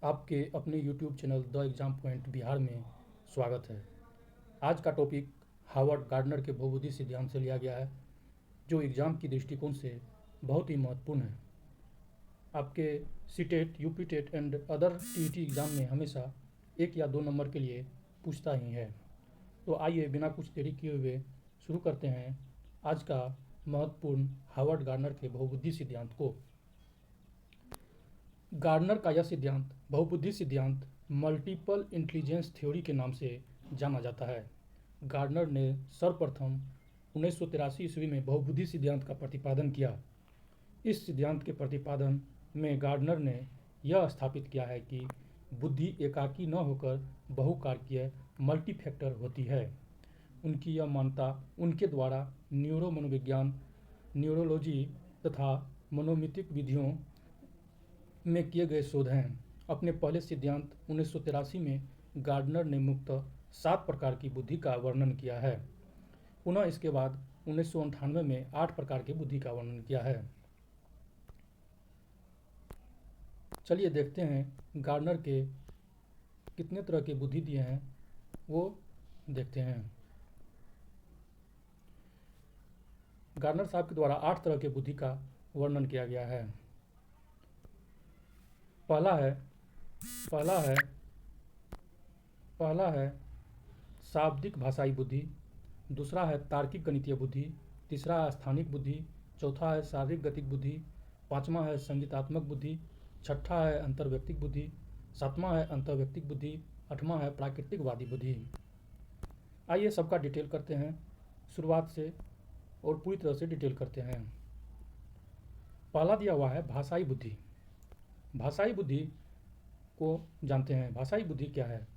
आपके अपने YouTube channel the exam point Bihar में स्वागत है। आज का टॉपिक हावर्ड गार्डनर के बहुबुद्धि सिद्धांत से लिया गया है, जो एग्ज़ाम की दृष्टिकोण से बहुत ही महत्वपूर्ण है। आपके CTET, UPTET and other TET exam में हमेशा 1 या 2 नंबर के लिए पूछता ही है। तो आइए बिना कुछ देरी किए हुए शुरू करते हैं आज का महत्वपूर्ण हावर्ड गार्डनर के बहुबुद्धि सिद्धांत को। गार्डनर का यह सिद्धांत बहुबुद्धि सिद्धांत मल्टीपल इंटेलिजेंस थ्योरी के नाम से जाना जाता है। गार्डनर ने सर्वप्रथम 1983 ईस्वी में बहुबुद्धि सिद्धांत का प्रतिपादन किया। इस सिद्धांत के प्रतिपादन में गार्डनर ने यह स्थापित किया है कि बुद्धि एकाकी न होकर बहुकारकीय मल्टीफैक्टर होती है। उनकी यह मान्यता उनके द्वारा मनोविज्ञान, न्यूरोलॉजी तथा मनोमितिक विधियों में किए गए शोध हैं। अपने पहले सिद्धांत 1983 में गार्डनर ने मुख्यतः 7 प्रकार की बुद्धि का वर्णन किया है। पुनः इसके बाद 1998 में 8 प्रकार की बुद्धि का वर्णन किया है। चलिए देखते हैं गार्डनर के कितने तरह की बुद्धि दिए हैं, वो देखते हैं। गार्डनर साहब के द्वारा 8 तरह की बुद्धि का वर्णन किया गया है। पहला है पहला है पहला है शाब्दिक भाषाई बुद्धि। दूसरा है तार्किक गणितीय बुद्धि। तीसरा है स्थानिक बुद्धि। चौथा है शारीरिक गतिक बुद्धि। पांचवा है संगीतात्मक बुद्धि। छठा है अंतर्व्यक्तिक बुद्धि। सातवां है अंतर्व्यक्तिक बुद्धि। आठवां है प्राकृतिकवादी बुद्धि। आइए सबका डिटेल करते हैं, शुरुआत से और पूरी तरह से डिटेल करते हैं। पहला दिया हुआ है भाषाई बुद्धि। भाषाई बुद्धि को जानते हैं। भाषाई बुद्धि क्या है?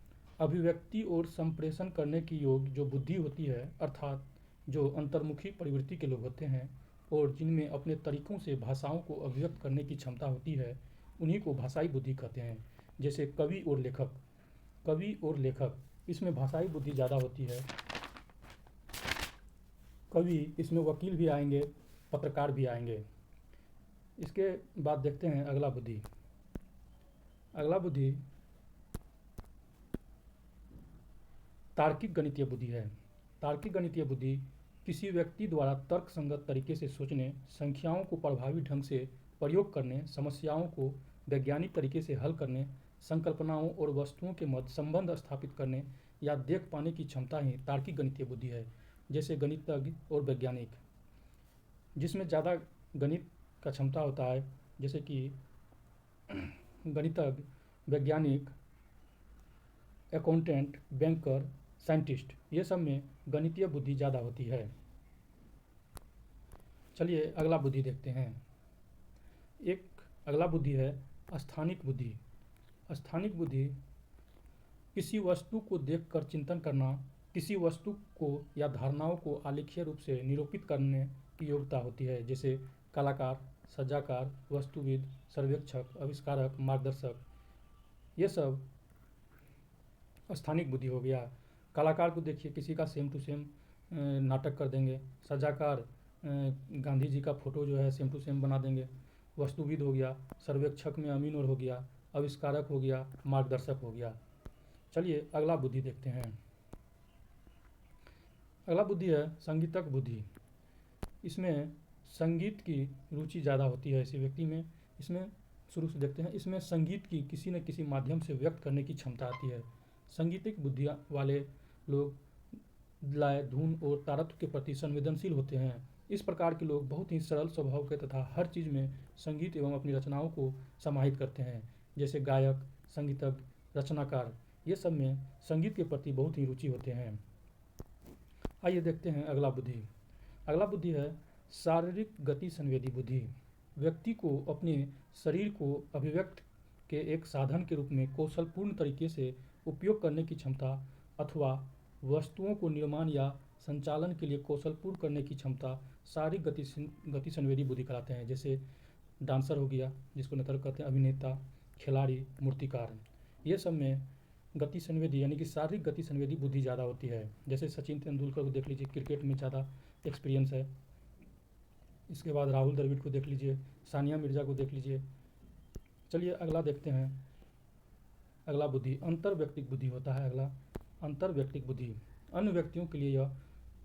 अभिव्यक्ति और संप्रेषण करने की योग्य जो बुद्धि होती है, अर्थात जो अंतर्मुखी प्रवृत्ति के लोग होते हैं और जिनमें अपने तरीकों से भाषाओं को अभिव्यक्त करने की क्षमता होती है, उन्हीं को भाषाई बुद्धि कहते हैं। जैसे कवि और लेखक इसमें भाषाई बुद्धि ज़्यादा होती है। कवि, इसमें वकील भी आएंगे, पत्रकार भी आएंगे। इसके बाद देखते हैं अगला बुद्धि तार्किक गणितीय बुद्धि है। तार्किक गणितीय बुद्धि किसी व्यक्ति द्वारा तर्क संगत तरीके से सोचने, संख्याओं को प्रभावी ढंग से प्रयोग करने, समस्याओं को वैज्ञानिक तरीके से हल करने, संकल्पनाओं और वस्तुओं के मध्य संबंध स्थापित करने या देख पाने की क्षमता ही तार्किक गणितीय बुद्धि है। जैसे गणितज्ञ और वैज्ञानिक, जिसमें ज़्यादा गणित का क्षमता होता है, जैसे कि गणितज्ञ, वैज्ञानिक, अकाउंटेंट, बैंकर, साइंटिस्ट, ये सब में गणितीय बुद्धि ज़्यादा होती है। चलिए अगला बुद्धि देखते हैं। अगला बुद्धि है स्थानिक बुद्धि। स्थानिक बुद्धि किसी वस्तु को देखकर चिंतन करना, किसी वस्तु को या धारणाओं को आलेखीय रूप से निरूपित करने की योग्यता होती है। जैसे कलाकार, सज्जाकार, वस्तुविद, सर्वेक्षक, आविष्कारक, मार्गदर्शक, ये सब स्थानिक बुद्धि हो गया। कलाकार को देखिए, किसी का सेम टू सेम नाटक कर देंगे। सज्जाकार गांधी जी का फोटो जो है सेम टू सेम बना देंगे। वस्तुविद हो गया, सर्वेक्षक में अमीन और हो गया, आविष्कारक हो गया, मार्गदर्शक हो गया। चलिए अगला बुद्धि देखते हैं। अगला बुद्धि है संगीतक बुद्धि। इसमें संगीत की रुचि ज़्यादा होती है इसी व्यक्ति में। इसमें शुरू से देखते हैं, इसमें संगीत की किसी न किसी माध्यम से व्यक्त करने की क्षमता आती है। संगीतिक बुद्धि वाले लोग लय, धुन और तारत्व के प्रति संवेदनशील होते हैं। इस प्रकार के लोग बहुत ही सरल स्वभाव के तथा हर चीज़ में संगीत एवं अपनी रचनाओं को समाहित करते हैं। जैसे गायक, संगीतज्ञ, रचनाकार, ये सब में संगीत के प्रति बहुत ही रुचि होते हैं। आइए देखते हैं अगला बुद्धि है शारीरिक गति संवेदी बुद्धि। व्यक्ति को अपने शरीर को अभिव्यक्त के एक साधन के रूप में कौशलपूर्ण तरीके से उपयोग करने की क्षमता अथवा वस्तुओं को निर्माण या संचालन के लिए कौशलपूर्ण करने की क्षमता शारीरिक गति संवेदी बुद्धि कहलाते हैं। जैसे डांसर हो गया, जिसको नृत्य कहते हैं, अभिनेता, खिलाड़ी, मूर्तिकार, ये सब में गति संवेदी यानी कि शारीरिक गति संवेदी बुद्धि ज़्यादा होती है। जैसे सचिन तेंदुलकर को देख लीजिए, क्रिकेट में ज़्यादा एक्सपीरियंस है। इसके बाद राहुल द्रविड़ को देख लीजिए, सानिया मिर्ज़ा को देख लीजिए। चलिए अगला देखते हैं। अगला बुद्धि अंतर व्यक्तिक बुद्धि होता है। अगला अंतर व्यक्तिक बुद्धि, अन्य व्यक्तियों के लिए यह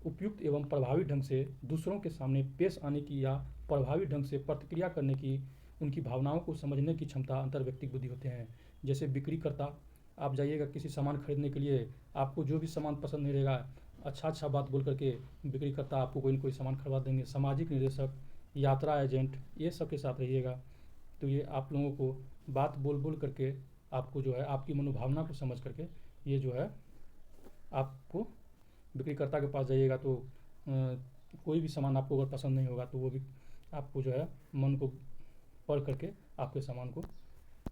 उपयुक्त एवं प्रभावी ढंग से दूसरों के सामने पेश आने की या प्रभावी ढंग से प्रतिक्रिया करने की, उनकी भावनाओं को समझने की क्षमता अंतर व्यक्तिक बुद्धि होते हैं। जैसे बिक्री करता, आप जाइएगा किसी सामान खरीदने के लिए, आपको जो भी सामान पसंद नहीं रहेगा, अच्छा बात बोल करके बिक्री करता आपको कोई न कोई सामान खरीदवा देंगे। सामाजिक निदेशक, यात्रा एजेंट, ये सब के साथ रहिएगा तो ये आप लोगों को बात बोल बोल करके आपको जो है आपकी मनोभावना को समझ करके ये जो है आपको बिक्रीकर्ता के पास जाइएगा तो कोई भी सामान आपको अगर पसंद नहीं होगा तो वो भी आपको जो है मन को पढ़ करके आपके सामान को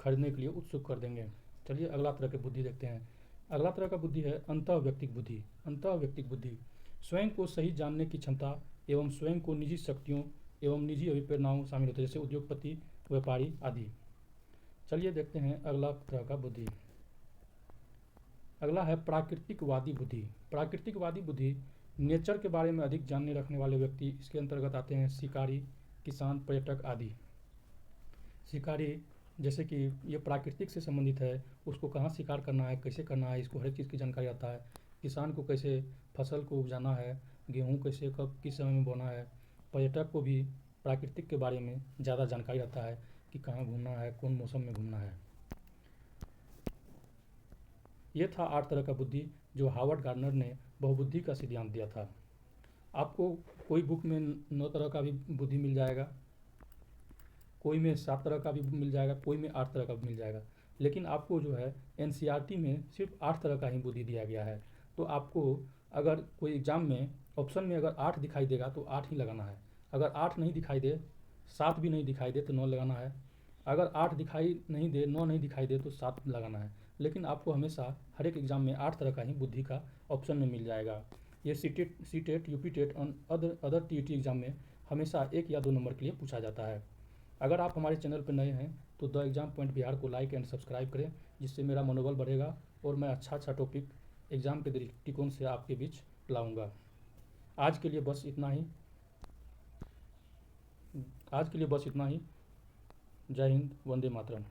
खरीदने के लिए उत्सुक कर देंगे। चलिए अगला तरह की बुद्धि देखते हैं। अगला तरह का बुद्धि है अंतःव्यक्तिक बुद्धि। अंतःव्यक्तिक बुद्धि स्वयं को सही जानने की क्षमता एवं स्वयं को निजी शक्तियों एवं निजी अभिप्रेरणाओं शामिल होते हैं, जैसे उद्योगपति, व्यापारी आदि। चलिए देखते हैं अगला तरह का बुद्धि। अगला है प्राकृतिकवादी बुद्धि। प्राकृतिकवादी बुद्धि नेचर के बारे में अधिक जानने रखने वाले व्यक्ति, इसके अंतर्गत आते हैं शिकारी, किसान, पर्यटक आदि। शिकारी जैसे कि ये प्राकृतिक से संबंधित है, उसको कहाँ शिकार करना है, कैसे करना है, इसको हर एक चीज़ की जानकारी आता है। किसान को कैसे फसल को उपजाना है, गेहूँ कैसे कब किस समय में बोना है। पर्यटक को भी प्राकृतिक के बारे में ज़्यादा जानकारी रहता है कि कहाँ घूमना है, कौन मौसम में घूमना है। ये था 8 तरह का बुद्धि जो हार्वर्ड गार्डनर ने बहुबुद्धि का सिद्धांत दिया था। आपको कोई बुक में 9 तरह का भी बुद्धि मिल जाएगा, कोई में 7 तरह का भी मिल जाएगा, कोई में 8 तरह का भी मिल जाएगा, लेकिन आपको जो है एनसीईआरटी में सिर्फ 8 तरह का ही बुद्धि दिया गया है। तो आपको अगर कोई एग्ज़ाम में ऑप्शन में अगर 8 दिखाई देगा तो 8 ही लगाना है। अगर 8 नहीं दिखाई दे, 7 भी नहीं दिखाई दे तो 9 लगाना है। अगर 8 दिखाई नहीं दे, 9 नहीं दिखाई दे तो 7 लगाना है। लेकिन आपको हमेशा हर एक एग्ज़ाम में 8 तरह का ही बुद्धि का ऑप्शन में मिल जाएगा। ये सीटेट, यूपीटेट और अदर टीईटी एग्ज़ाम में हमेशा 1 या 2 नंबर के लिए पूछा जाता है। अगर आप हमारे चैनल पर नए हैं तो द एग्ज़ाम पॉइंट बिहार को लाइक एंड सब्सक्राइब करें, जिससे मेरा मनोबल बढ़ेगा और मैं अच्छा टॉपिक एग्ज़ाम के दृष्टिकोण से आपके बीच लाऊंगा। आज के लिए बस इतना ही। जय हिंद, वंदे मातरम।